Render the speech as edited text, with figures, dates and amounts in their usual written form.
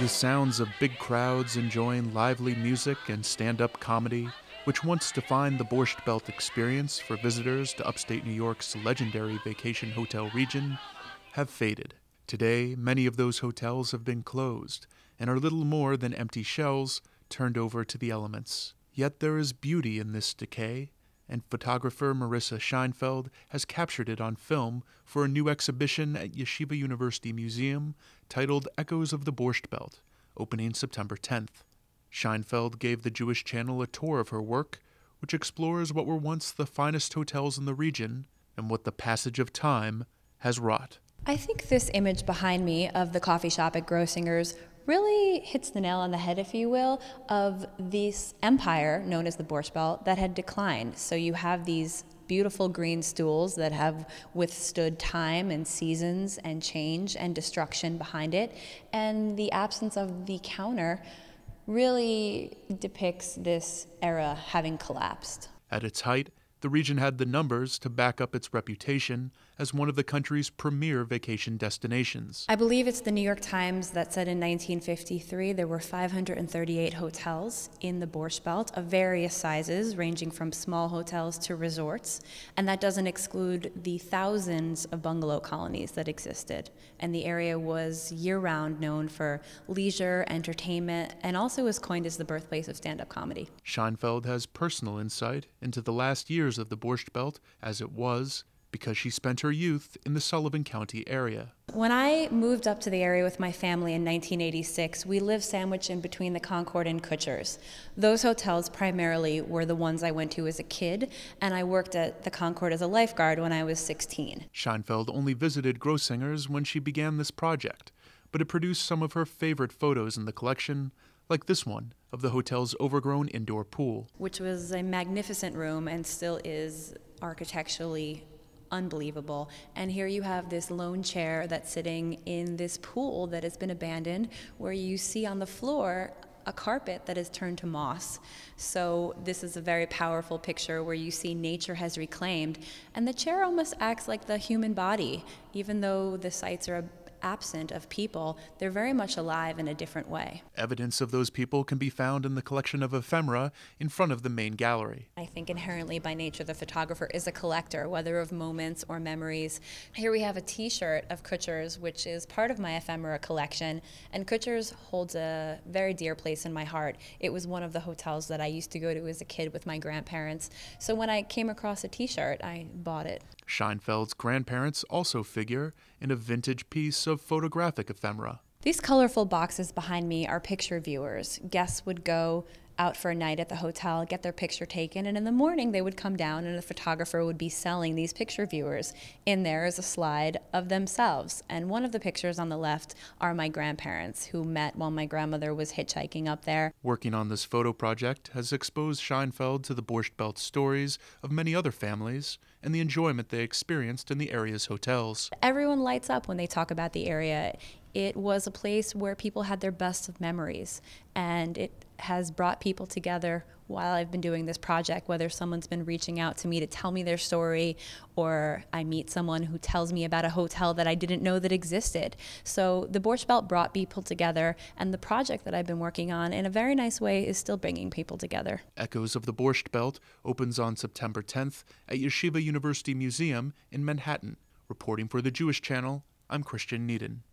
The sounds of big crowds enjoying lively music and stand-up comedy, which once defined the Borscht Belt experience for visitors to upstate New York's legendary vacation hotel region, have faded. Today, many of those hotels have been closed and are little more than empty shells turned over to the elements. Yet there is beauty in this decay, and photographer Marisa Scheinfeld has captured it on film for a new exhibition at Yeshiva University Museum titled Echoes of the Borscht Belt, opening September 10th. Scheinfeld gave the Jewish Channel a tour of her work, which explores what were once the finest hotels in the region and what the passage of time has wrought. I think this image behind me of the coffee shop at Grossinger's really hits the nail on the head, if you will, of this empire known as the Borscht Belt that had declined. So you have these beautiful green stools that have withstood time and seasons and change and destruction behind it. And the absence of the counter really depicts this era having collapsed. At its height, the region had the numbers to back up its reputation as one of the country's premier vacation destinations. I believe it's the New York Times that said in 1953 there were 538 hotels in the Borscht Belt of various sizes, ranging from small hotels to resorts, and that doesn't exclude the thousands of bungalow colonies that existed. And the area was year-round known for leisure, entertainment, and also was coined as the birthplace of stand-up comedy. Scheinfeld has personal insight into the last years of the Borscht Belt as it was, because she spent her youth in the Sullivan County area. When I moved up to the area with my family in 1986, we lived sandwiched in between the Concord and Kutcher's. Those hotels primarily were the ones I went to as a kid, and I worked at the Concord as a lifeguard when I was 16. Scheinfeld only visited Grossinger's when she began this project, but it produced some of her favorite photos in the collection, like this one of the hotel's overgrown indoor pool. Which was a magnificent room and still is architecturally unbelievable. And here you have this lone chair that's sitting in this pool that has been abandoned, where you see on the floor a carpet that is turned to moss. So this is a very powerful picture where you see nature has reclaimed, and the chair almost acts like the human body. Even though the sites are absent of people, they're very much alive in a different way. Evidence of those people can be found in the collection of ephemera in front of the main gallery. I think inherently by nature the photographer is a collector, whether of moments or memories. Here we have a t-shirt of Kutcher's, which is part of my ephemera collection, and Kutcher's holds a very dear place in my heart. It was one of the hotels that I used to go to as a kid with my grandparents, so when I came across a t-shirt, I bought it. Scheinfeld's grandparents also figure in a vintage piece of photographic ephemera. These colorful boxes behind me are picture viewers. Guests would go out for a night at the hotel, get their picture taken, and in the morning they would come down and a photographer would be selling these picture viewers. In there is a slide of themselves, and one of the pictures on the left are my grandparents, who met while my grandmother was hitchhiking up there. Working on this photo project has exposed Scheinfeld to the Borscht Belt stories of many other families and the enjoyment they experienced in the area's hotels. Everyone lights up when they talk about the area. It was a place where people had their best of memories, and it has brought people together while I've been doing this project, whether someone's been reaching out to me to tell me their story, or I meet someone who tells me about a hotel that I didn't know that existed. So the Borscht Belt brought people together, and the project that I've been working on in a very nice way is still bringing people together. Echoes of the Borscht Belt opens on September 10th at Yeshiva University Museum in Manhattan. Reporting for the Jewish Channel, I'm Niedan.